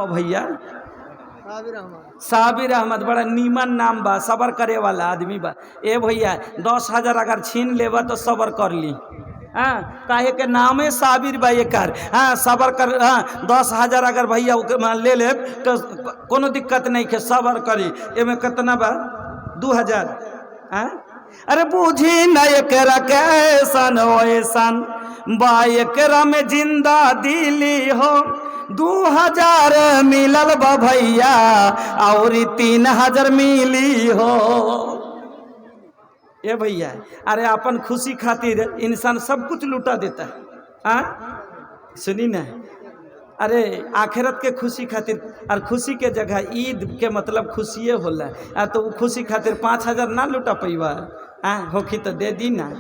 भैया साबिर अहमद बड़ा नीमन नाम बा, सबर करे वाला आदमी बा। ए भैया 10,000 अगर छीन लेबा तो सबर कर ली। हाँ, काहे के नामे साबिर बा एकर। हाँ, सबर कर। हाँ, 10,000 अगर भैया ले ले तो कोनो दिक्कत नहीं के, सबर करी। एमे कितना बा? 2,000। हाँ, अरे बूझी न एकरा कैसन वैसन बा, एकरा में जिंदा दिली हो। 2,000 मिलल बा भैया और 3,000 मिली हो। ए भैया, अरे अपन खुशी खातिर इंसान सब कुछ लुटा देता है। हाँ, सुनी ना, अरे आखिरत के खुशी खातिर, और खुशी के जगह ईद के मतलब खुशिये होला। तो खुशी खातिर 5,000 ना लुटा पैबा। हाँ, होखी तो दे दी ना,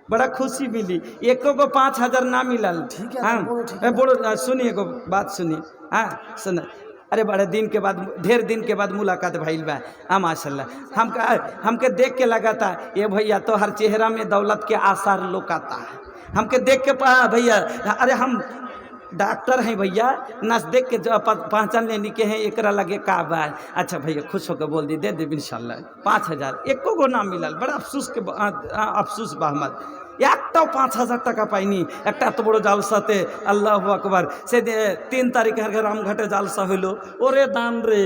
बड़ा खुशी मिली। एको को 5,000 ना मिलल। हाँ, बोलो, सुनिए एगो बात सुनिए। हाँ सुन, अरे बड़े दिन के बाद, ढेर दिन के बाद मुलाकात भइल बा। हाँ माशाल्लाह, हमके देख के लगा था ये भैया तो हर चेहरा में दौलत के आसार लोकाता है। हमके देख के भैया, अरे हम डॉक्टर हैं भैया, नस देख के जो पहचान लेने के हैं एकरा लगे का बा। अच्छा भैया खुश होकर बोल दी, दे दे इंशाल्लाह। 5,000 एको गो ना मिलल, बड़ा अफसोस के अफसोस बा हमार। एकटाও 5,000 টাকা পাইনি। একটা এত বড় জালসাতে, আল্লাহু আকবার, সে 3 তারিখে রামঘাটে জালসা হইলো। ওরে দান রে,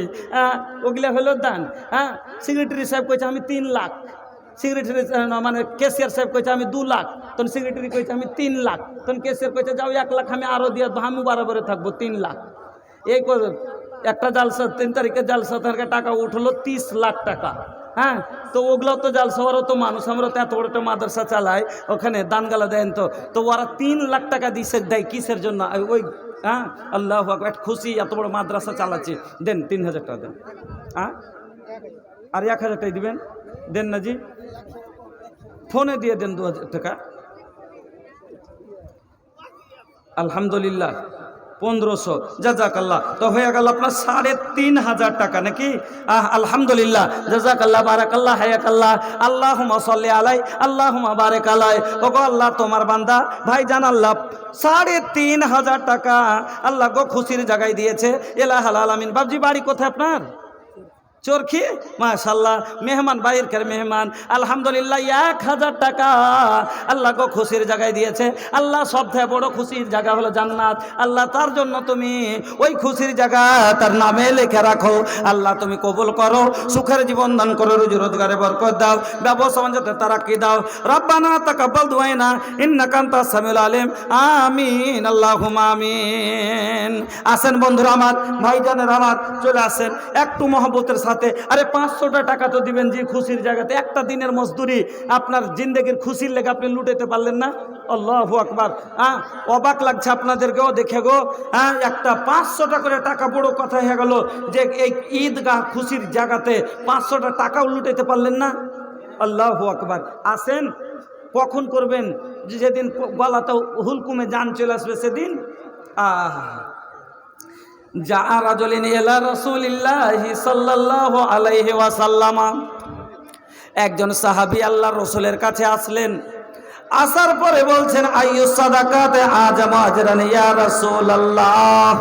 ওগুলা হলো দান। হ্যাঁ, সেক্রেটারি সাহেব কইছে আমি 3 লাখ, সেক্রেটারি মানে কেশিয়ার সাহেব কইছে আমি 2 লাখ, তখন সেক্রেটারি কইছে আমি 3 লাখ, তখন কেশিয়ার কইছে যাও 1 লাখ আমি আরও দিয়ে আমি বরাবরে থাকবো 3 লাখ। এই একটা জালসা 3 তারিখের জালসা থেকে টাকা উঠলো 30 লাখ টাকা। হ্যাঁ, তো ওগুলো তো জালসাওয়ারও তো মানুষ, আমরা তো এত বড় একটা মাদ্রাসা চালাই, ওখানে দানগালা দেন তো ওরা 3 লাখ টাকা দিছে, দেয় কিসের জন্য? ওই হ্যাঁ, আল্লাহ আকবার, খুশি, এত বড় মাদ্রাসা চালাচ্ছে। দেন 3,000 টাকা দেন। হ্যাঁ, আর 1,000 টাকা দিবেন, দেন না জি, ফোনে দিয়ে দেন 2,000 টাকা। আলহামদুলিল্লাহ 1,500, জাজাকাল্লাহ। তো হয়ে গেল আপনার 3,500 টাকা নাকি? আলহামদুলিল্লাহ, জাজাকাল্লাহ, বারাকাল্লাহ, হায়াকাল্লাহ, আল্লাহুম্মা সাল্লি আলাই, আল্লাহুম্মা বারিক আলাই। ওগো আল্লাহ তোমার বান্দা ভাইজান আল্লাহ 3,500 টাকা আল্লাহ গো খুশির জায়গায় দিয়েছে। ইলাহাল আলামিন। বাবজি বাড়ি কোথায় আপনার? চরখি। মাশাল্লাহ, মেহমান বাইর করে মেহমান। আলহামদুলিল্লাহ 1,000 টাকা আল্লাহ গো খুশির জায়গায় দিয়েছে। আল্লাহ সবথেকে বড় খুশির জায়গা হলো জান্নাত। আল্লাহ তার জন্য তুমি ওই খুশির জায়গা তার নামে লিখে রাখো। আল্লাহ তুমি কবুল করো, সুখের জীবন দান করো, রুজি রোজগারে বরকত দাও, ব্যবসা বাণিজ্যতে তারাক্কি দাও। রব্বানা তাকাব্বাল দুআনা ইন্নাকা আনতাস সামিউল আলিম। আমিন, আল্লাহুম্মা আমিন। আসেন বন্ধুরা আমার, ভাইজানের আমার, চলে আসেন একটু মহব্বতের সাথে। আরে 500 টাকা তো দিবেন জি খুশির জায়গাতে। একটা দিনের মজদুরি আপনার জিন্দেগির খুশির লেগে আপনি লুটাতে পারলেন না? আল্লাহু আকবার। হ্যাঁ, অবাক লাগছে আপনাদেরকেও দেখে গো। হ্যাঁ, একটা 500 টাকা করে টাকা বড় কথা হয়ে গেল যে এই ঈদগাহ খুশির জায়গাতে 500 টাকাও লুটাতে পারলেন না? আল্লাহু আকবার। আসেন, কখন করবেন? যেদিন গলাতে হুলকুমে জান চলে আসবে সেদিন। যা রাজুলিন ইলা রাসূলিল্লাহি সাল্লাল্লাহু আলাইহি ওয়াসাল্লাম, একজন সাহাবী আল্লাহর রাসূলের কাছে আসলেন। আসার পরে বলছেন আইয়ুস সাদাকাতে আযামু আজরান ইয়া রাসূলুল্লাহ।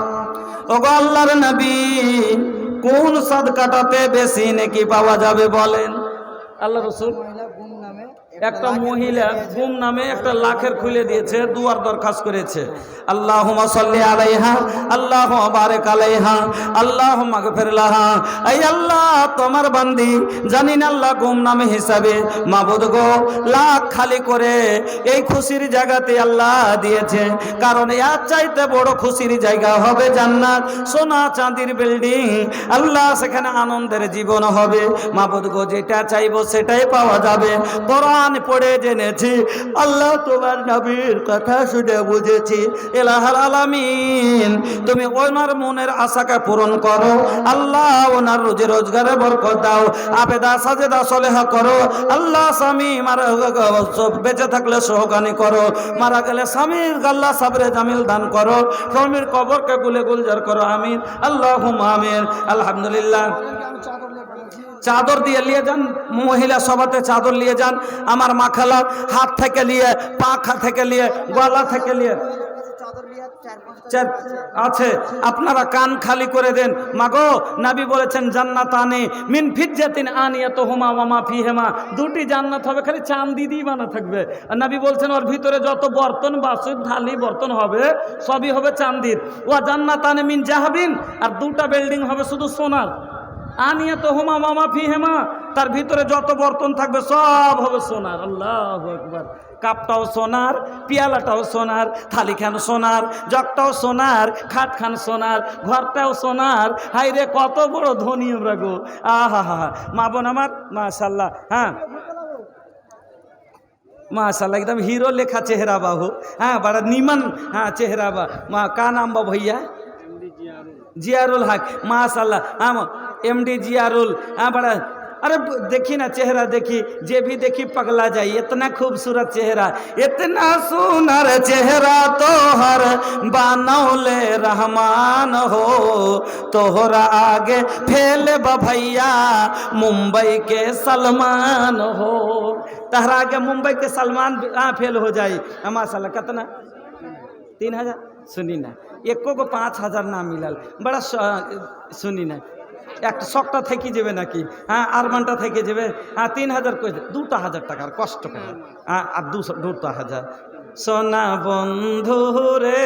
ওগো আল্লাহর নবী, কোন সাদকাটাতে বেশি নেকি পাওয়া যাবে বলেন? আল্লাহ রাসূল একটা মহিলা গুম নামে একটা লাখের খুলে দিয়েছে, দুয়ার দরখাস্ত করেছে। আল্লাহুম্মা সাল্লি আলাইহা, আল্লাহুম্মা বারিক আলাইহা, আল্লাহুম্মা গফির লাহা। এই আল্লাহ তোমার বান্দি, জানি না আল্লাহ গুম নামে হিসাবে মাবুদ গো লাখ খালি করে এই খুশির জায়গাতে আল্লাহ দিয়েছে। কারণ এর চাইতে বড় খুশির জায়গা হবে জান্নাত, সোনা চাঁদির বিল্ডিং। আল্লাহ সেখানে আনন্দের জীবন হবে। মাবুদ গো যেটা চাইবো সেটাই পাওয়া যাবে। কোরআন পড়ে জেনেছি, আল্লাহ তোমার নবীর কথা শুনে বুঝেছি। ইলাহাল আলামিন, তুমি ওনার মনের আশাকে পূরণ করো। আল্লাহ ওনার রুজি রোজগারে বরকত দাও। আবেদা সাজেদা সলেহা করো। আল্লাহ স্বামী মারা বেঁচে থাকলে সোহগানি করো, মারা গেলে স্বামীর আল্লাহ সাবরে জামিল দান করো, স্বামীর কবরকে গুলে গুলজার করো। আমিন, আল্লাহুম্মা আমিন। আলহামদুলিল্লাহ, চাদর দিয়ে নিয়ে যান, মহিলা সবাতে চাদর নিয়ে যান। আমার মাখালা হাত থেকে নিয়ে, পাখা থেকে নিয়ে, গলা থেকে নিয়ে চার আছে। আপনারা কান খালি করে দেন। মাগো নবী বলেছেন জান্নাতানে মিন ফিজ্জাতিন আনিয়াতুহুমা ওয়া মা ফিহিমা, দুটি জান্নাত হবে খালি চাঁদি দিয়ে বানা থাকবে। আর নবী বলছেন ওর ভিতরে যত বর্তন বাসন থালি বর্তন হবে সবই হবে চাঁদির। ওয়া জান্নাতানে মিন জাহাবিন, আর দুটা বিল্ডিং হবে শুধু সোনার। আনিয়াতুহুমা ওয়া মা ফিহিমা, তার ভিতরে যত বর্তন থাকবে সব হবে সোনার। আল্লাহু আকবার। কাপটাও সোনার, পিয়ালাটাও সোনার, থালিখান সোনার, জগটাও সোনার, খাটখান সোনার, ঘরটাও সোনার। হাই রে কত বড় ধনী আমরা গো। আহা হা হা, মা বোন আমার মাশাল্লাহ। হ্যাঁ माशाल्लाह एकदम हीरो लेखा चेहरा बा हो। हाँ बड़ा नीमन हाँ चेहरा बा। माँ का नाम बा भैया? जियारुल हक माशाल्लाह। हाँ MD जियारुल। हाँ बड़ा अरे देखी ना चेहरा, देखी जे भी देखी पगला जाई, इतना खूबसूरत चेहरा, इतना सुनर चेहरा तोहर बनौले रहमान हो, तोहरा आगे फेल भैया मुंबई के सलमान हो। तहरा आगे मुंबई के सलमान फेल हो जाई। माशाल्लाह कितना 3000 सुनी ना, एको को 5000 ना मिलल। बड़ा सुनी ना একটা শখটা থেকে যাবে নাকি? হ্যাঁ আরমানটা থেকে যাবে। হ্যাঁ 3000 কই 2000 টাকার কষ্ট করে। হ্যাঁ আর 2000 সোনা বন্ধু রে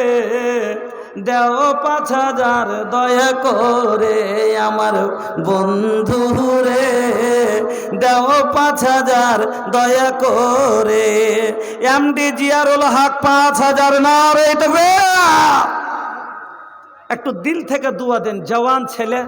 দেও 5000 দয়া করে, আমার বন্ধু রে দেও 5000 দয়া করে। MD জিয়ারুল হক 5000 না রে তবে একটু দিল থেকে দোয়া দেন জওয়ান ছেলে,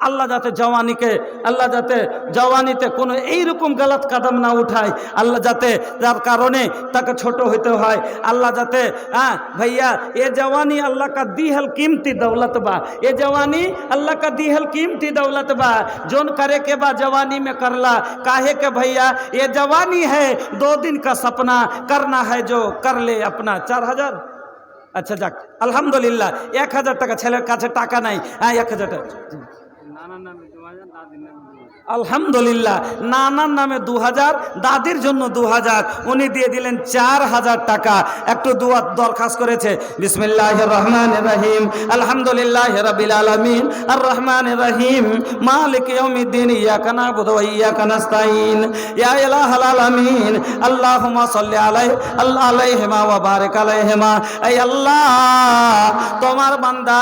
আল্লাহ যাতে জওয়ানিকে, আল্লাহ যাতে জওয়ানিতে কোনো এইরকম গলত কদম না উঠায়, আল্লাহ যাতে যার কারণে তাকে ছোট হইতে হয়, আল্লাহ যাতে हाँ भैया ये जवानी अल्लाह का दी हल कीमती दौलत बा, ये जवानी अल्लाह का दी हल कीमती दौलत बा, जोन करे के बा जवानी में करला। काहे के भैया ये जवानी है 2 दिन का सपना, करना है जो कर ले अपना। 4000 अच्छा যাক আলহামদুলিল্লাহ। 1000 টাকা ছেলের কাছে টাকা নাই। হ্যাঁ 1000 টাকা আলহামদুলিল্লাহ। নানার নামে 2000, দাদির জন্য 2000, উনি দিয়ে দিলেন 4000 টাকা। একটু দোয়া দরখাস্ত করেছে। বিসমিল্লাহির রহমানির রহিম আলহামদুলিল্লাহি রাব্বিল আলামিন আর রহমানির রহিম মালিক ইয়াউমিদ্দিন ইয়াকা না'বুদু ওয়া ইয়াকা নাস্তাঈন ইয়া ইলাহাল আলামিন আল্লাহুম্মা সাল্লি আলাইহিমা ওয়া বারিক আলাইহিমা। এই আল্লাহ তোমার বান্দা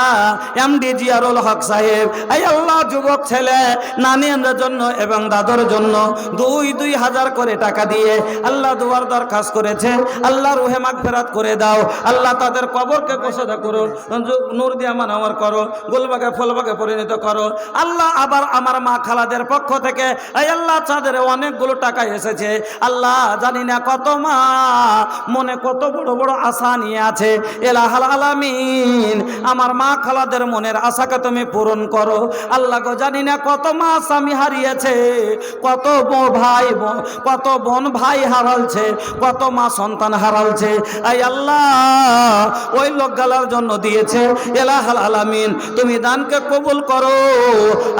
MD জিয়ারুল হক সাহেব, এই আল্লাহ যুবক ছেলে নানিদের জন্য এবং দাদর জন্য 2000 করে টাকা দিয়ে আল্লাহ দুয়ার দরখাস্ত করেছে। আল্লাহ রুহে মাগফিরাত করে দাও, আল্লাহ তাদের কবরকে কোসদা করো, নূর দিয়া মানওয়ার করো, গোলবাগে ফুলবাগে পরিণত করো। আল্লাহ আবার আমার মা খালাদের পক্ষ থেকে এই আল্লাহ তাদের অনেকগুলো টাকা এসেছে। আল্লাহ জানি না কত মা মনে কত বড় বড় আশা নিয়ে আছে। ইলাহাল আলামিন আমার মা খালাদের মনের আশাকে তুমি পূরণ করো। আল্লাহ গো জানি না কত মা স্বামী হারিয়েছে, কত ভাই কত বোন ভাই হারালছে, কত মা সন্তান হারালছে। এই আল্লাহ ওই লোকগুলোর জন্য দিয়েছে। ইলাহাল আলামিন তুমি দানকে কবুল করো,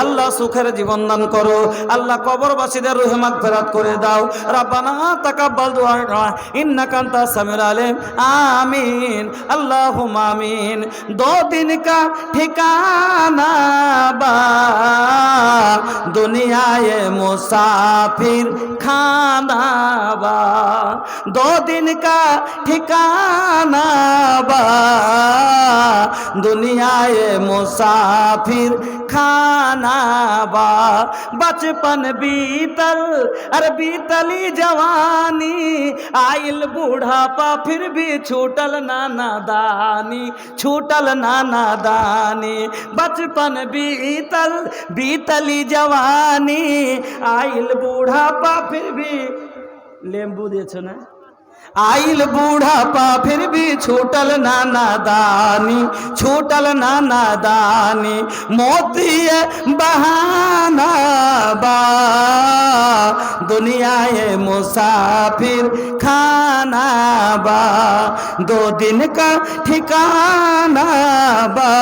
আল্লাহ সুখের জীবন দান করো, আল্লাহ কবরবাসীদের রুহে মাগফিরাত করে দাও। রব্বানা তাকাব্বাল দুআ ইন্নাকা আনতাস সামিউল আলিম আমিন আল্লাহুম্মা আমিন। 2 दिन का ठिकाना बा दुनियाए मुसाफिर खाना बा, 2 दिन का ठिकाना बा दुनियाए मुसाफिर खाना बा। बचपन बीतल अरे बीतली जवानी, आइल बूढ़ापा फिर भी छूटल नाना दानी, छूटल नाना दानी। बचपन बीतल बीतली जवानी, आइल बूढ़ापा फिर भी लेम्बू देছো ना, आइल बूढ़ापा फिर भी छूटल नाना दानी, छूटल नाना दानी। मोती बहाना बा दुनियाए मुसाफिर खाना बा, 2 दिन का ठिकाना बा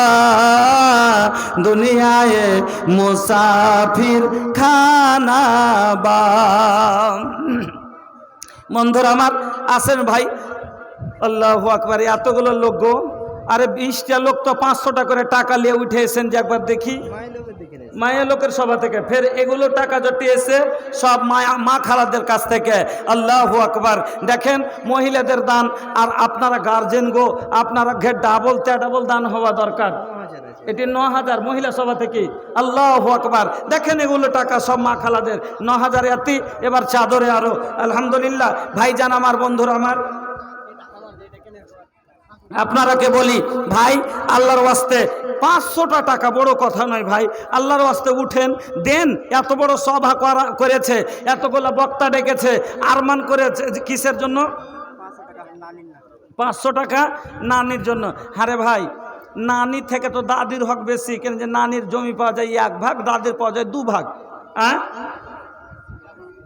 दुनियाए मुसाफिर खाना बा। বন্ধুরা আমার আসেন ভাই, আল্লাহু আকবার। এতগুলো লোক গো আরে 20টা লোক তো 500 করে টাকা নিয়ে উঠে এসেন যে একবার দেখি মায়া লোকের সভা থেকে, ফের এগুলো টাকা জটিয়েছে সব মা খালাদের কাছ থেকে। আল্লাহু আকবার। দেখেন মহিলাদের দান, আর আপনারা গার্জেন গো, আপনারা ডাবল দান হওয়া দরকার। এটি 9000 মহিলা সভা থেকে। আল্লাহু আকবার। দেখেন এগুলো টাকা সব মা খালাদের, 9000 এতি, এবার চাদরে আরো আলহামদুলিল্লাহ। ভাইজান আমার, বন্ধুরা আমার, আপনারাকে বলি ভাই আল্লাহর ওয়াস্তে 500টা টাকা বড় কথা নয় ভাই, আল্লাহর ওয়াস্তে উঠেন দেন। এত বড় সভা করেছে, এতগুলো বক্তা ডেকেছে, আরমান করেছে কিসের জন্য? 500 টাকা নানির জন্য। আরে ভাই নানির থেকে তো দাদির হক বেশি, কেন যে নানির জমি পাওয়া যায় 1 ভাগ, দাদির পাওয়া যায় 2 ভাগ। হ্যাঁ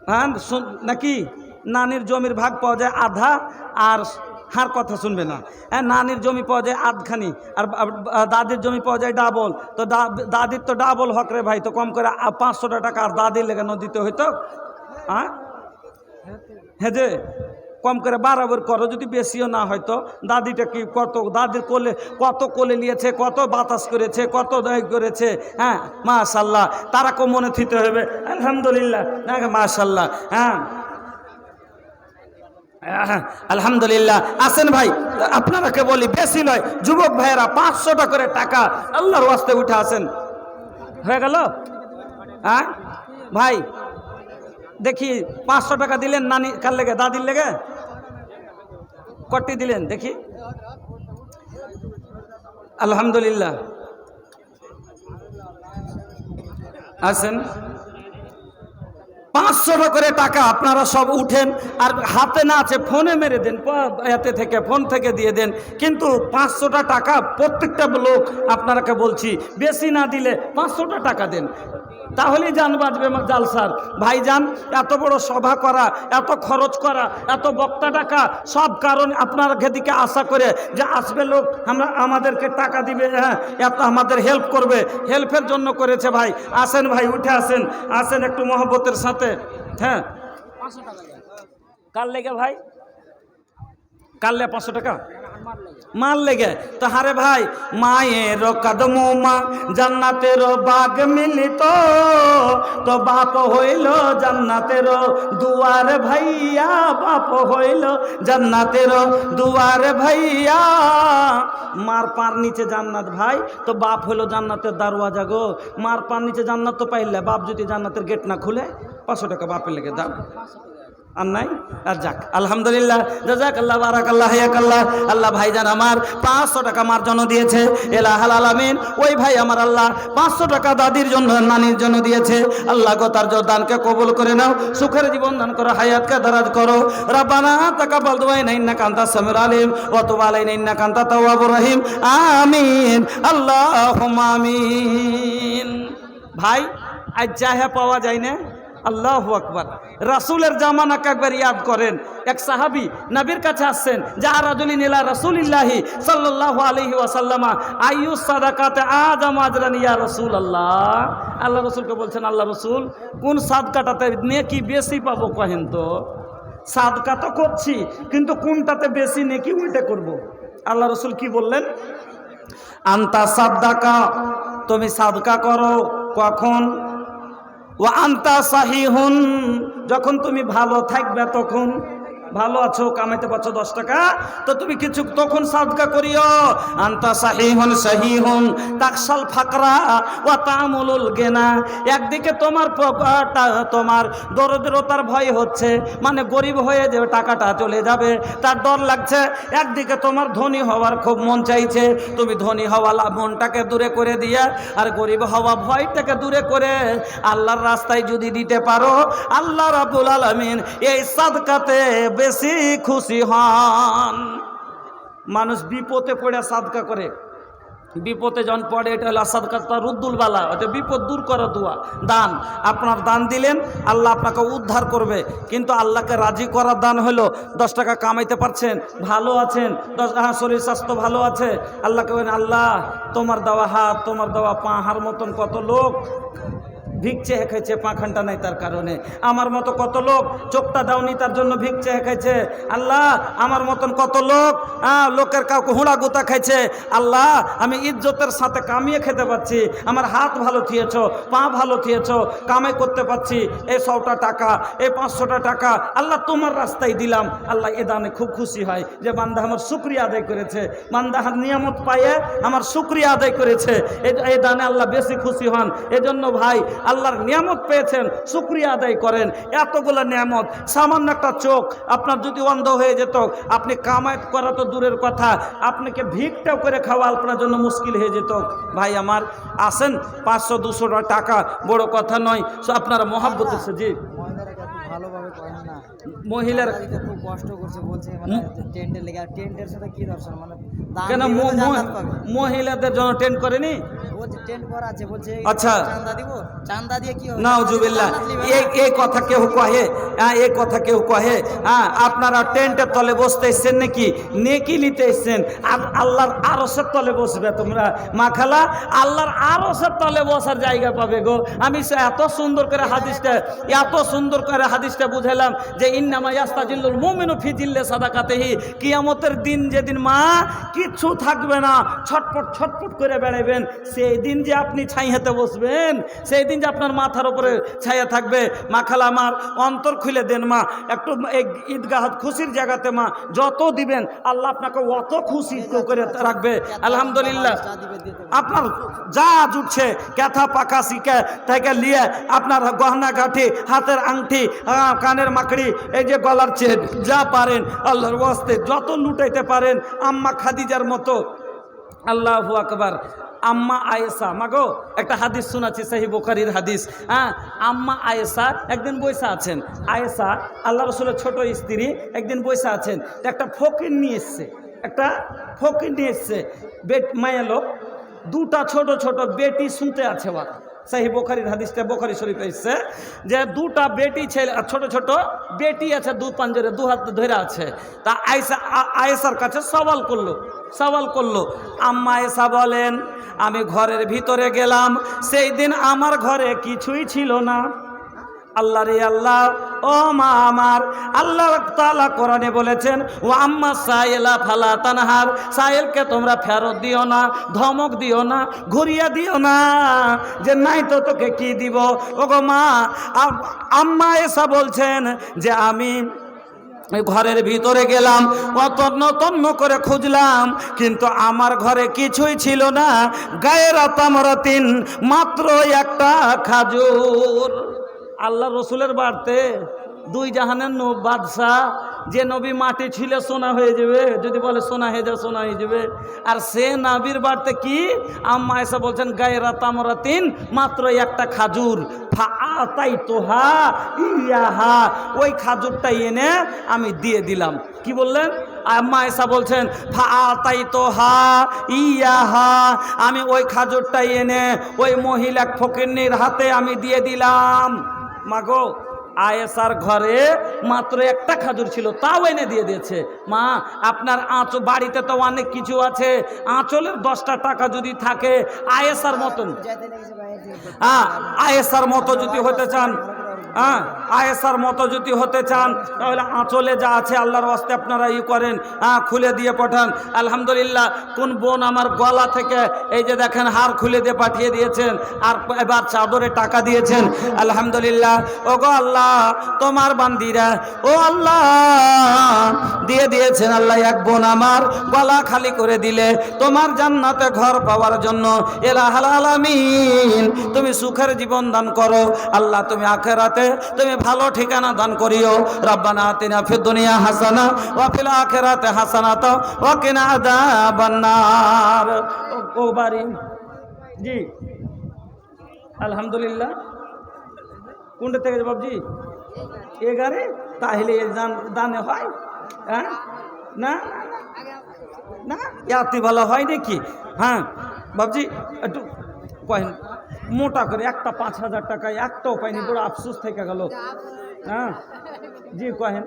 হ্যাঁ নাকি? নানির জমির ভাগ পাওয়া যায় আধা, আর হার কথা শুনবে না। হ্যাঁ, নানির জমি পাওয়া যায় আধখানি, আর দাদির জমি পাওয়া যায় ডাবল। তো দাদির তো ডাবল হক রে ভাই, তো কম করে 500 টাকা আর দাদির লেগে দিতে হইতো। হ্যাঁ হ্যাঁ, যে কম করে বরাবর করো, যদি বেশিও না হয়তো। দাদিটা কি কত, দাদির কোলে নিয়েছে, কত বাতাস করেছে, কত দয় করেছে। হ্যাঁ মাশাল্লাহ, তারাকেও মনে থিতে হবে আলহামদুলিল্লাহ, মাশাল্লাহ। হ্যাঁ আলহামদুলিল্লাহ। আসেন ভাই, আপনারাকে বলি বেশি নয়, যুবক ভাইয়েরা 500টা করে টাকা আল্লাহর ওয়াস্তে উঠে আসেন। হয়ে গেল? হ্যাঁ ভাই দেখি 500 টাকা দিলেন নানি কার লেগে, দাদির লেগে? কটি দিলেন দেখি? আলহামদুলিল্লাহ। আসেন 500 করে টাকা আপনারা সব উঠেন, আর হাতে না আছে ফোনে মেরে দেন, এতে থেকে ফোন থেকে দিয়ে দেন। কিন্তু 500টা টাকা প্রত্যেকটা লোক, আপনারাকে বলছি বেশি না দিলে 500টা টাকা দেন, তাহলেই জান বাঁচবে জালসার। ভাইজান এত বড় সভা করা, এত খরচ করা, এত বক্তা টাকা, সব কারণ আপনার দিকে আশা করে যে আসবে লোক, আমাদেরকে টাকা দিবে, হ্যাঁ এত আমাদের হেল্প করবে, হেল্পের জন্য করেছে ভাই। আসেন ভাই, উঠে আসেন, আসেন একটু মহব্বতের সাথে। হ্যাঁ কার লেগে ভাই? কার লেগে 500 টাকা? মাল লেগে। তো হারে ভাই, মায়ের কদমো মা জান্নাতের বাগ মিলিত, তো বাপ হইল জান্নাতের দুয়ার ভাইয়া, বাপ হইল জান্নাতের দুয়ার ভাইয়া। মার পার নিচে জান্নাত ভাই, তো বাপ হইল জান্নাতের দারওয়াজা গো। মার পার নিচে জান্নাত তো পাইলে, বাপ যদি জান্নাতের গেট না খুলে 500 টাকা বাপের লেগে দাও। আর নাই, আর যাক আলহামদুলিল্লাহ, জাযাকাল্লাহ, বারাকাল্লাহ, হায়াকাল্লাহ। আল্লাহ ভাইজান আমার 500 টাকা মার জন্য দিয়েছে, ইলাহাল আলামিন। ওই ভাই আমার আল্লাহ 500 টাকা দাদির জন্য, নানির জন্য দিয়েছে। আল্লাহ গো তার দানকে কবুল করে নাও, সুখের জীবন দান করো, হায়াতকে দারাজ করো। রাব্বানা তাকাব্বাল দুআনা ইন্নাকা আনতাস সামিউল আলিম ওয়া তুব আলাইনা ইন্নাকা আনতাত তাওয়াবুর রহিম। আমিন, আল্লাহুম্মা আমিন। ভাই আজ চাহে পাওয়া যায় না। আল্লাহু আকবার। রাসূলের জামানাকে একবার ইয়াদ করেন। এক সাহাবী নবীর কাছে আসছেন, যা রাজুলিন ইলা রাসূলিল্লাহি সাল্লাল্লাহু আলাইহি ওয়াসাল্লাম আইয়ুস সাদাকাতে আযাম আজরান ইয়া রাসূলুল্লাহ। আল্লাহ রাসূলকে বলছেন, আল্লাহ রাসূল কোন সাদকাটাতে নেকি বেশি পাবো কহেন তো। সাদকা তো করছি, কিন্তু কোনটাতে বেশি নেকি ওইটা করব। আল্লাহ রাসূল কি বললেন? আনতা সাদকা, তুমি সাদকা করো কখন? ও আন্তা সাহিহুন, যখন তুমি ভালো থাকবে, তখন ভালো আছো, কামাইতে পারছো 10 টাকা, তো তুমি কিছু তখন সাদকা করিও। আন্তা সাহিহুন সাহিহুন তাকসাল ফাকরা ওয়া তামুলুল গিনা, একদিকে তোমার দরিদ্রতার ভয় হচ্ছে, মানে গরিব হয়ে যে টাকাটা চলে যাবে তার ডর লাগছে। একদিকে তোমার ধনী হওয়ার খুব মন চাইছে, তুমি ধনী হওয়া মনটাকে দূরে করে দিয়া, আর গরিব হওয়া ভয়টাকে দূরে করে আল্লাহর রাস্তায় যদি দিতে পারো, আল্লাহ রাব্বুল আলামিন এই সাদকাতে বেশি খুশি হন। মানুষ বিপদে পড়ে সাদকা করে, বিপদে যখন পড়ে, এটা হলো সাদকা রুদ্দুল বালা, এটা বিপদ দূর করা দোয়া, দান। আপনার দান দিলেন, আল্লাহ আপনাকে উদ্ধার করবে। কিন্তু আল্লাহকে রাজি করার দান হলো 10 টাকা কামাইতে পারছেন, ভালো আছেন, শরীর স্বাস্থ্য ভালো আছে, আল্লাহকে বলেন আল্লাহ তোমার দেওয়া হাত, তোমার দেওয়া পা, হার মতন কত লোক ভিক চেয়ে খাইছে, পাখানটা নাই তার কারণে। আমার মতো কত লোক চোখটা দাওনি তার জন্য ভিক চেয়ে খাইছে। আল্লাহ আমার মতন কত লোক লোকের কাউকে হুঁড়া গুতা খাইছে। আল্লাহ আমি ইজ্জতের সাথে কামিয়ে খেতে পাচ্ছি, আমার হাত ভালো থিয়েছ, পা ভালো থিয়েছ, কামাই করতে পাচ্ছি। এই 100টা টাকা, এই 500টা টাকা আল্লাহ তোমার রাস্তায় দিলাম। আল্লাহ এ দানে খুব খুশি হয় যে বান্দা আমার শুকরিয়া আদায় করেছে, বান্দা নিয়ামত পাইয়ে আমার শুকরিয়া আদায় করেছে। এই দানে আল্লাহ বেশি খুশি হন। এজন্য ভাই আল্লাহর নিয়ামত পেয়েছেন, শুকরিয়া আদায় করেন। এতগুলো নিয়ামত, সামান্য একটা চোখ আপনার যদি অন্ধ হয়ে যেত, আপনি কামাই করা তো দূরের কথা, আপনাকে ভিকটাও করে খাওয়া আপনার জন্য মুশকিল হয়ে যেত। ভাই আমার আসেন, 500-200 টাকা বড় কথা নয়। আপনারা মহাব্বত এসে জি ভালোভাবে করেন না, মহিলার খুব কষ্ট করছে বলছে টেন্টের লেগে। টেন্টের সাথে কি দর্শন, কেন মহিলাদের জন্য টেন্ট করেনি? বলছে টেন্ট করা আছে, বলছে আচ্ছা চাঁদা দিব, চাঁদা দিয়ে কি হবে? নাউজুবিল্লাহ, এই কথা কেউ কহে? এই কথা কেউ কহে? আপনারা টেন্টের তলে বসতে এসছেন নাকি? নেকি নিতে এসছেন। আল্লাহর আরশের তলে বসবে তোমরা। মা খালা আল্লাহর আরশের তলে বসার জায়গা পাবে গো। আমি এত সুন্দর করে হাদিসটা বুঝালাম যে ইন্নামা ইয়াস্তাজিল্লুল মুমিনু ফি জিল্লি সাদাকাতিহি। কিয়ামতের দিন যেদিন মা কিচ্ছু থাকবে না, ছটফট করে বেড়াবেন, সেই দিন যে আপনি ছাইয়াতে বসবেন, সেই দিন যে আপনার মাথার উপরে ছায়া থাকবে। মা খালা আমার অন্তর খুলে দেন মা, একটু এই ঈদগাহ খুশির জায়গাতে মা যত দিবেন আল্লাহ আপনাকে অত খুশি করে রাখবে। আলহামদুলিল্লাহ আপনার যা জুটছে ক্যাথা পাকা শিখে থেকে নিয়ে আপনার গহনা গাঠি, হাতের আংটি, কানের মাকড়ি, এই যে গলার চেন, যা পারেন আল্লাহর ওয়াস্তে যত লুটাইতে পারেন। আম্মা খাদিজার মতো। আল্লাহু আকবার। আম্মা আয়েশা, মাগো একটা হাদিস শোনাচ্ছি, সহিহ বুখারীর হাদিস। আম্মা আয়েশা একদিন বৈশা আছেন। আয়েশা আল্লাহ রসুলের ছোট স্ত্রী, একদিন বৈশা আছেন। একটা ফকির নিয়ে এসছে, মায়া লোক, 2টা ছোট ছোট বেটি শুনতে আছে। ওরা সহিহ বুখারীর হাদিসটা বুখারী শরীফে এসেছে যে 2টা বেটি ছেলে, ছোট ছোট বেটি আছে, 2 পাঞ্জরে 2 হাত ধরে আছে। তা আয়েশার কাছে সওয়াল করলো। আম্মা আয়েশা বলেন, আমি ঘরের ভিতরে গেলাম, সেই দিন আমার ঘরে কিছুই ছিল না। আল্লাহ রে আল্লাহ, ও মা আমার, আল্লাহ তাআলা কোরআনে বলেছেন ও আম্মা সাইলা ফালা তানহার, সাইলকে তোমরা ফেরত দিও না, ধমক দিও না, ঘুরিয়ে দিও না যে নাই তো তোকে কি দিব। ওগো মা, আম্মা এসা বলছেন যে আমি ঘরের ভিতরে গেলাম, তন্ন করে খুঁজলাম, কিন্তু আমার ঘরে কিছুই ছিল না, গায়রা তামরাতিন, মাত্র একটা খাজুর। আল্লাহ রসুলের বাড়তে 2 জাহানের বাদশাহ, যে নবী মাটি ছিল সোনা হয়ে যাবে, যদি বলে সোনা হয়ে যাবে সোনা হয়ে যাবে। আর সে নবীর বাড়তে কি? আম্মা এসে বলছেন গায়রা তামরাতিন, মাত্র একটা খাজুর। ফাআতাইতুহা ইয়াহা, ওই খাজুরটা এনে আমি দিয়ে দিলাম। কি বললেন? আম্মা এসা বলছেন ফাআতাইতুহা ইয়াহা, আমি ওই খাজুরটা এনে ওই মহিলা ফকিরনির হাতে আমি দিয়ে দিলাম। মাগো, আয়েশার ঘরে মাত্র একটা খাজুর ছিল, তাও এনে দিয়ে দিয়েছে। মা আপনার বাড়িতে তো অনেক কিছু আছে, আঁচলের 10টা টাকা যদি থাকে, আয়েশার মতন যদি হতে চান, আয়েশার মতো যদি হতে চান, তাহলে আঁচলে যা আছে আল্লাহর ওয়াস্তে আপনারা করেন, খুলে দিয়ে পাঠান। আলহামদুলিল্লাহ, কোন বোন আমার গলা থেকে এই যে দেখেন হার খুলে দিয়ে পাঠিয়ে দিয়েছেন, আর এবার চাদরে টাকা দিয়েছেন। আলহামদুলিল্লাহ। ও গো আল্লাহ, তোমার বান্দিরা, ও আল্লাহ দিয়ে দিয়েছেন। আল্লাহ, এক বোন আমার গলা খালি করে দিলে তোমার জান্নাতে ঘর পাওয়ার জন্য। ইলাহুল আলামিন, তুমি সুখের জীবন দান করো আল্লাহ, তুমি আখিরাতে তুমি ভালো ঠিকানা দান করিও। রব্বানা আতিনা ফিদ দুনিয়া হাসানা ওয়া ফিল আখিরাতি হাসানাতা ওয়া কিনা আযাবান নার। ও বাড়ি জি, আলহামদুলিল্লাহ। কোনটা থেকে বাবজি? 11 তাহলে দানে হয়? হ্যাঁ, না না এত ভালো হয় নাকি? হ্যাঁ বাবজি, একটু কয়েন মোটা করে, একটা 5,000 টাকায় একটাও পাইনি, বড় আফসোস থেকে গেল। হ্যাঁ জি কহেন।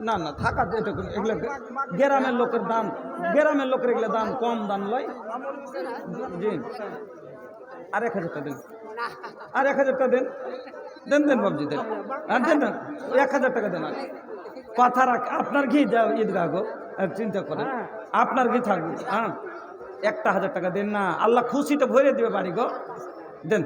না না থাকা, এগুলো গ্রামের লোকের দাম, গ্রামের লোকের এগুলো দাম কম দাম লয়। জি আর 1000 টাকা দেন, আর 1000 টাকা দেন, দেন দেন বাবজি দেন, আর দেন না 1000 টাকা দেন। আর কথা রাখ, আপনার ঘি যাও ঈদগাহ গো, চিন্তা করেন আপনার ঘি থাকবে। হ্যাঁ, 1000 টাকা দেন না, আল্লাহ খুশিতে ভরে দিবে বাড়ি গো, দেন।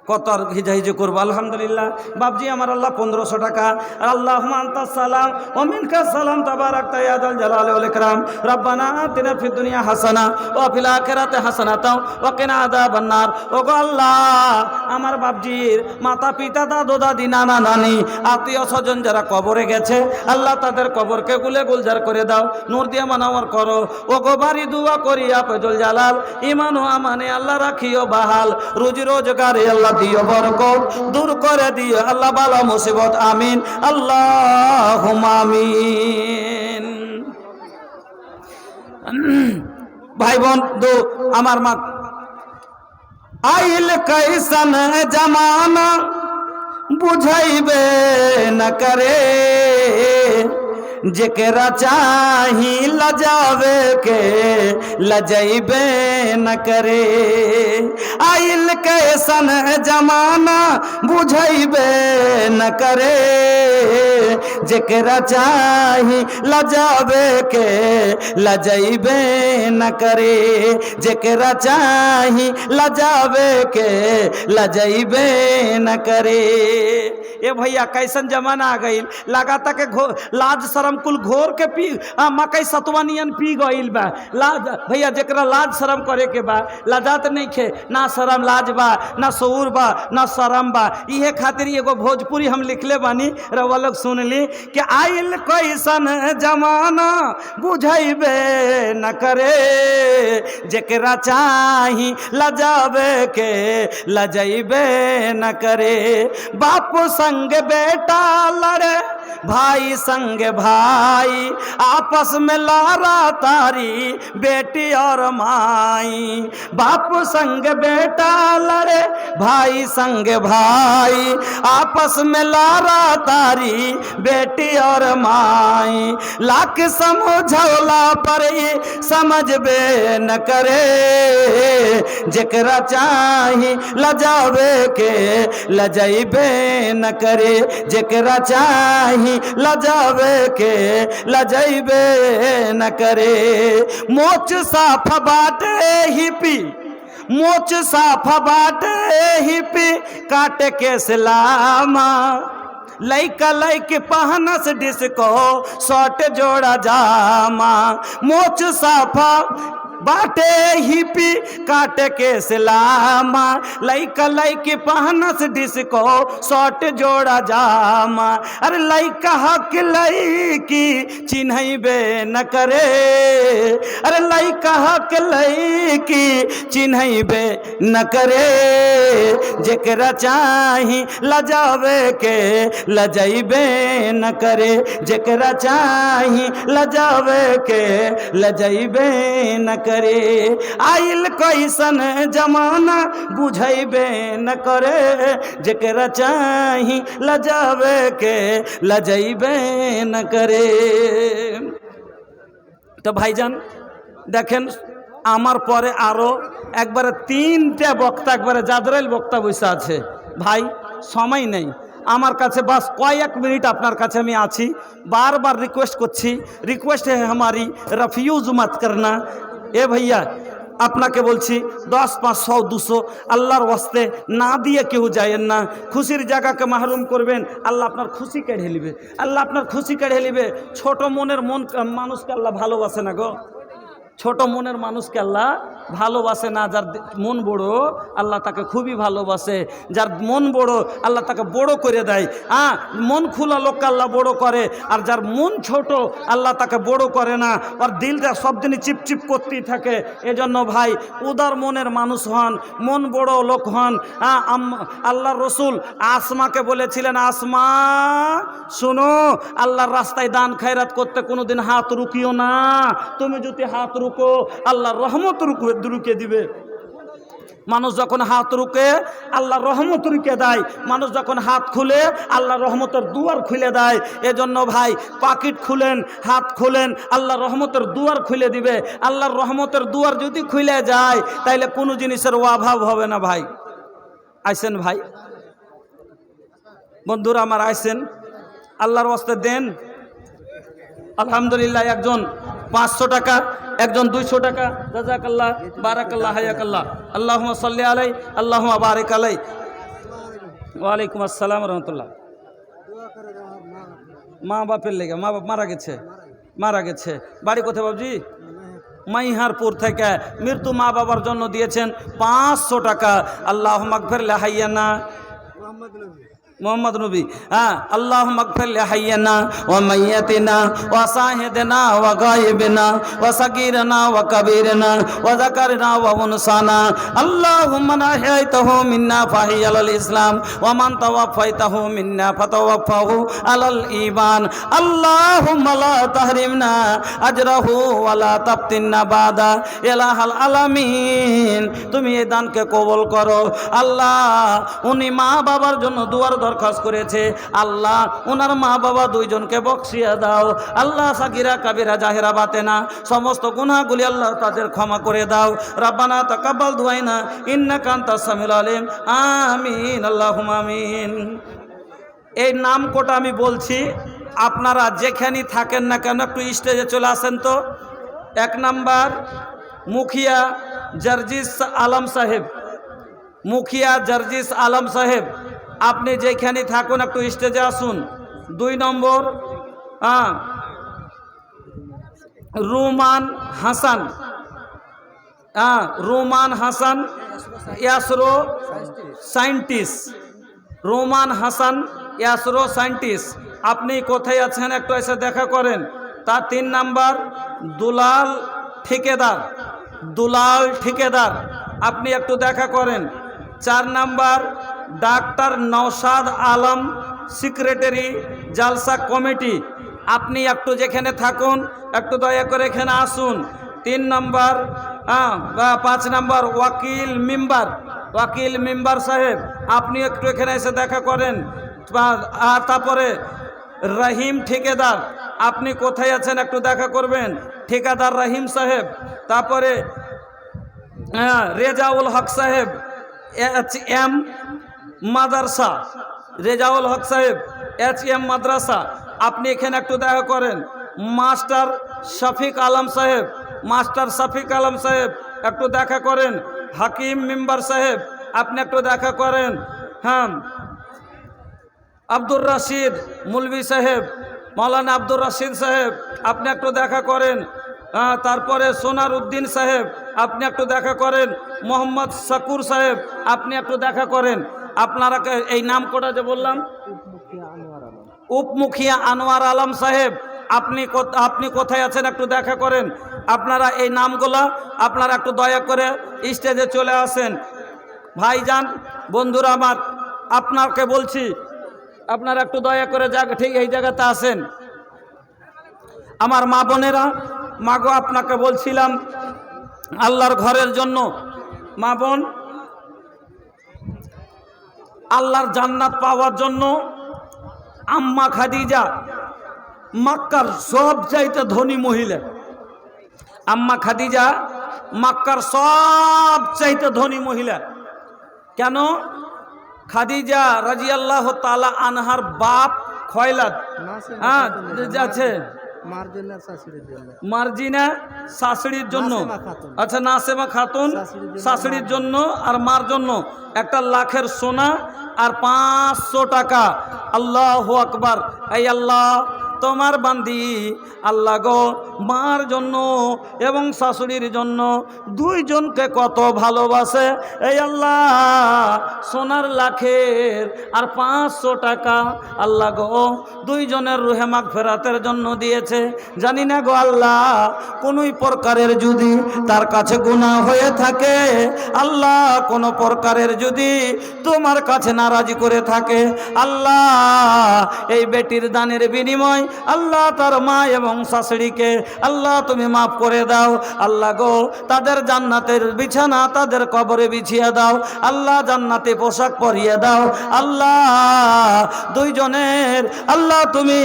কত আর হিজাহিজি করবো। আলহামদুলিল্লাহ বাবজি আমার আল্লাহ 1500 টাকা। আল্লাহ আনতাস সালাম ওয়া মিনকাস সালাম তাবারাকতা ইয়া যাল জালালি ওয়াল ইকরাম। রব্বানা আতিনা ফিদ দুনিয়া হাসানা ওয়া ফিল আখিরাতি হাসানাতাও ওয়া কিনা আযাবান নার। ওগো আল্লাহ, আমার বাবজির মাতা পিতা দাদু দাদি নানা নানি আত্মীয় স্বজন যারা কবরে গেছে আল্লাহ তাদের কবরকে গুলে গুলজার করে দাও, নূর দিয়ে মানাওয়ার করো। ওগো বাড়ি দুয়া করি আপজল জালাল ঈমান ও আমানে আল্লাহ রাখিও বাহাল, রুজি রোজগারে আল্লাহ দিও বরকত, দূর করে দিও আল্লাহ বালা মুসিবত। আমিন আল্লাহুম্মা আমিন। ভাই বন্ধু আমার মা, আইল कैसन जमाना बुझाइबे न करे, जेकरा चाही लजावे के लजैबे न करे। आइल कैसन जमाना बुझैबे न करे, जेकरा चाही लजावे के लजैबे न करे, जेकरा चाही लजावे के लजैबे न करे। ए भैया कैसन जमाना आ गई, लगाता के लाज शरम कुल घोर के पी मकई सतवानियन पी गईल बा। लाज भैया जेकरा लाज शरम करे के बा लजात नहीं खे, ना शरम लाज बा, ना शऊर बा, ना शरम बा। इहे खातिर एगो भोजपुरी हम लिखले बानी, रउआ लोग सुन ली कि आइल कैसन जमाना बुझैबे न करे, जेकरा चाही लजावे के लजैबे न करे। बाप संग बेटा लड़े, भाई संग भाई आपस में लारा तारी बेटी और माई। बाप संग बेटा लड़े, भाई संग भाई आपस में लारा तारी बेटी और माई। लाख समझौला पर ये समझबे न करे, जेकरा चाही लजावे के लजैबे न करे, जेकरा चाही लजावे के लजैबे न करे। मोच साफ बाटे ही पी, मोच साफ बाटे ही पी काटे के सलामा। लैका लैके पहनस डिस्को शॉर्ट जोड़ा जामा। मोच साफा बाटे हिपी काटे के सलामा, लैका लैके पहनस डिस्को शॉर्ट जोड़ा जामा। अरे लैका हक लैकी चिन्हैबे न करे, अरे लैका हक लैकी चिन्हैबे न करे, जेकरा चाही लजावे के लजैबे न करे, जेकरा चाही लजावे के लजैबे न करे। आइल कैसन जमाना बुझैबे न करे, जेकरा चाही लजावे के लजैबे न करे। तो भाईजान देखें আমার পরে আরো একবারে 3টে বক্তা একবারে জাদরাইল বক্তা বসে আছে। ভাই সময় নেই আমার কাছে, বাস কয়েক মিনিট আপনার কাছে আমি আছি। বারবার রিকোয়েস্ট করছি, রিকোয়েস্ট है हमारी, रफ्यूज मत करना। এ ভাইয়া আপনাকে বলছি 10, 5, 100, 200 আল্লাহর ওয়াস্তে না দিয়ে কেউ যায়েন না। খুশির জায়গাকে মাহরুম করবেন, আল্লাহ আপনার খুশি কেড়ে নিবে, আল্লাহ আপনার খুশি কেড়ে নিবে। ছোট মনের মানুষকে আল্লাহ ভালোবাসে না গো, ছোট মনের মানুষকে আল্লাহ ভালোবাসে না। যার মন বড় আল্লাহ তাকে খুবই ভালোবাসে, যার মন বড় আল্লাহ তাকে বড় করে দেয়। মন খোলা লোককে আল্লাহ বড় করে, আর যার মন ছোট আল্লাহ তাকে বড় করে না, আর দিলটা সব দিনই চিপচিপ করতেই থাকে। এজন্য ভাই উদার মনের মানুষ হন, মন বড় লোক হন। আল্লাহর রসুল আসমাকে বলেছিলেন, আসমা শোনো, আল্লাহর রাস্তায় দান খায়রাত করতে কোনোদিন হাত রুকিও না। তুমি যদি হাত রুকো আল্লাহর রহমত রুকে দিবে। মানুষ যখন হাত রুকে আল্লাহ রহমত রুকে দেয়, মানুষ যখন হাত খুলে আল্লাহ রহমতের দুয়ার খুলে দেয়। এজন্য ভাই পাকিট খুলেন, হাত খুলেন, আল্লাহ রহমতের দুয়ার খুলে দিবে। আল্লাহর রহমতের দুয়ার যদি খুলে যায় তাইলে কোনো জিনিসের অভাব হবে না ভাই। আইসেন ভাই, বন্ধুরা আমার আইসেন, আল্লাহর ওয়াস্তে দেন। আলহামদুলিল্লাহ, একজন 500 টাকা, একজন 200 টাকা। জাযাকাল্লাহ, বারাকাল্লাহ, হায়াকাল্লাহ, আল্লাহুম্মা সাল্লি আলাই, আল্লাহুম্মা বারিক আলাই। ওয়ালাইকুম আসসালাম রহমতুল্লাহ। মা বাপের লেগে, মা বাপ মারা গেছে। বাড়ি কোথায় বাবজি? মাইহারপুর থেকে। মৃত্যু মা বাবার জন্য দিয়েছেন 500 টাকা। আল্লাহুম্মা গফির লিহাইয়ানা মোহাম্মদ নবী। হ্যাঁ, আল্লাহুম্মা গফির লিহাইয়ানা ওয়া মাইয়াতিনা ওয়া শাহিদিনা ওয়া গায়িবিনা ওয়া সাগীরিনা ওয়া কাবীরিনা ওয়া যাকারিনা ওয়া উনসানা। আল্লাহুম্মা নাহিয়াতাহু মিন্না ফাহিয়াল ইসলাম ওয়া মান তাওয়াফাইতাহু মিন্না ফাতাওয়াফাহু আলাল ঈমান। আল্লাহুম্মা লা তাহরিমনা আজরাহু ওয়া লা তাফতিননা বাদা ইলাহাল আলামিন। তুমি এই দানকে কবুল করো। আল্লাহ, উনি মা বাবার জন্য দুয়ার দরখাস্ত করেছে, আল্লাহ ওনার মা বাবা দুইজনকে বকশিয়া দাও। আল্লাহ সাগিরা কাবিরা জাহেরা বাতেনা সমস্ত গুনাহগুলি আল্লাহ তাদের ক্ষমা করে দাও। রাব্বানা তাকাব্বাল দুআইনা ইন্নাকা আনতাস সামিউল আলিম। আমিন, আল্লাহুম্মা আমিন। এই নাম কোটা আমি বলছি, আপনারা যেখানেই থাকেন না কেন একটু স্টেজে চলে আসেন তো। 1 নাম্বার মুখিয়া জার্জিস আলম সাহেব, মুখিয়া জার্জিস আলম সাহেব, আপনি যেখানে থাকুন একটু স্টেজে আসুন। 2 নম্বর রুমান হাসান, রুমান হাসান ইয়াসরো সায়েন্টিস্ট, রুমান হাসান ইয়াসরো সায়েন্টিস্ট, আপনি কোথায় আছেন একটু এসে দেখা করেন। তার 3 নাম্বার দুলাল ঠিকাদার, দুলাল ঠিকাদার, আপনি একটু দেখা করেন। 4 number doctor Naushad Alam, secretary জালসা কমিটি, আপনি একটু যেখানে থাকুন একটু দয়া করে এখানে আসুন। 3 নাম্বার 5 নাম্বার ওয়াকিল মেম্বার সাহেব, আপনি একটু এখানে এসে দেখা করেন। আর তারপরে রহিম ঠিকাদার, আপনি কোথায় আছেন একটু দেখা করবেন, ঠিকাদার রহিম সাহেব। তারপরে রেজাউল হক সাহেব, HM মাদ্রাসা, রেজাউল হক সাহেব HM মাদ্রাসা, আপনি এখানে একটু দেখা করেন। মাস্টার শফিক আলম সাহেব, মাস্টার শফিক আলম সাহেব একটু দেখা করেন। হাকিম মেম্বার সাহেব, আপনি একটু দেখা করেন। হ্যাঁ, আব্দুর রশিদ মুলভি সাহেব, মৌলানা আব্দুর রশিদ সাহেব, আপনি একটু দেখা করেন। তারপরে সোনার উদ্দিন সাহেব, আপনি একটু দেখা করেন। মোহাম্মদ শাকুর সাহেব, আপনি একটু দেখা করেন। আপনারা এই নাম কোটা যে বললাম, উপমুখিয়া আনোয়ার আলম সাহেব, আপনি কোথায় আছেন একটু দেখা করেন। আপনারা এই নামগুলা আপনারা একটু দয়া করে স্টেজে চলে আসেন। ভাইজান, বন্ধুরা আমার, আপনাকে বলছি আপনারা একটু দয়া করে ঠিক এই জায়গাতে আসেন। আমার মা বোনেরা, মাগো আপনাকে বলছিলাম আল্লাহর ঘরের জন্য, মা বোন, আল্লাহর জান্নাত পাওয়ার জন্য আম্মা খাদিজা মক্কার সব চাইতে ধনী মহিলা। আম্মা খাদিজা মক্কার সব চাইতে ধনী মহিলা। কেন? খাদিজা রাদিয়াল্লাহু তাআলা আনহার বাপ খয়লাদ, আছে মার্জিনা শাশুড়ির জন্য, আচ্ছা নাসেমা খাতুন শাশুড়ির জন্য আর মার জন্য 1 লাখের সোনা আর 500 টাকা। আল্লাহু আকবার। এই আল্লাহ, তোমার বান্দি আল্লাহ গো মার জন্য এবং শাশুড়ির জন্য দুইজনকে কত ভালোবাসে। এই আল্লাহ, সোনার লাখের আর 500 টাকা আল্লাহ গো দুইজনের রুহে মাগফিরাতের জন্য দিয়েছে। জানি না গো আল্লাহ, কোনোই প্রকারের যদি তার কাছে গুনাহ হয়ে থাকে, আল্লাহ কোনো প্রকারের যদি তোমার কাছে নারাজি করে থাকে, আল্লাহ এই বেটির দানের বিনিময় আল্লাহ তার মা এবং শাশুড়িকে আল্লাহ তুমি মাফ করে দাও। আল্লাহ গো তাদের জান্নাতের বিছানা তাদের কবরে বিছিয়ে দাও। আল্লাহ জান্নাতে পোশাক পরিয়ে দাও। আল্লাহ দুইজনের আল্লাহ তুমি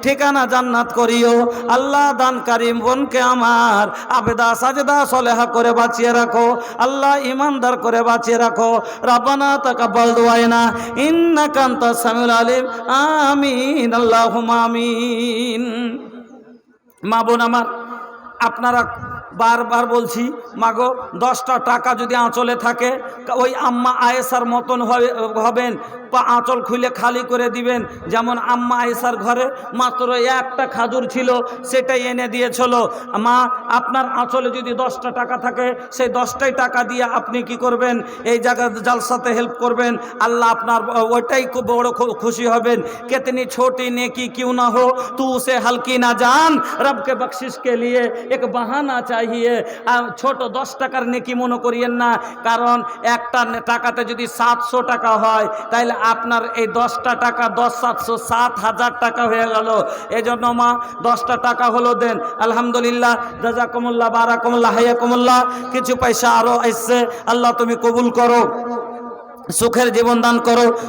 ঠিকানা জান্নাত করিও। আল্লাহ দানকারী বোনকে আমার আবেদা সাজদা সলেহা করে বাঁচিয়ে রাখো। আল্লাহ ইমানদার করে বাঁচিয়ে রাখো। রাব্বানা তাকাব্বাল দুআনা ইন্নাকা আনতাস সামিউল আলিম। আমিন আল্লাহুম্মা আমিন। মা বোন আমার, আপনারা বারবার বলছি মাগো 10টা টাকা যদি আঁচলে থাকে ওই আম্মা আয়েশার মতন হবেন, আঁচল খুলে খালি করে দিবেন। যেমন আম্মা আয়েশার ঘরে মাত্র একটা খাজুর ছিল, সেটাই এনে দিয়েছিল। মা আপনার আঁচলে যদি 10টা টাকা থাকে সেই 10টাই টাকা দিয়ে আপনি কি করবেন, এই জায়গার জালসাতে হেল্প করবেন। আল্লাহ আপনার ওইটাই খুব বড় খুশি হবেন। कितनी छोटी नेकी क्यों ना हो तू उसे हल्की ना जान, रब के बख्शिश के लिए एक बहाना चाहिए। ছোট 10 টাকার নেকি মনে করিয়েন না, কারণ একটা টাকাতে যদি 700 টাকা হয় তাহলে আপনার এই 10টা টাকা 10 700 7,000 টাকা হয়ে গেল। এজন্য মা 10টা টাকা হলো দেন। আলহামদুলিল্লাহ, জাযাকুমুল্লাহ, বারাকুমুল্লাহ, হায়াকুমুল্লাহ। কিছু পয়সা আরো আসছে, আল্লাহ তুমি কবুল করো, সুখের জীবন দান করো।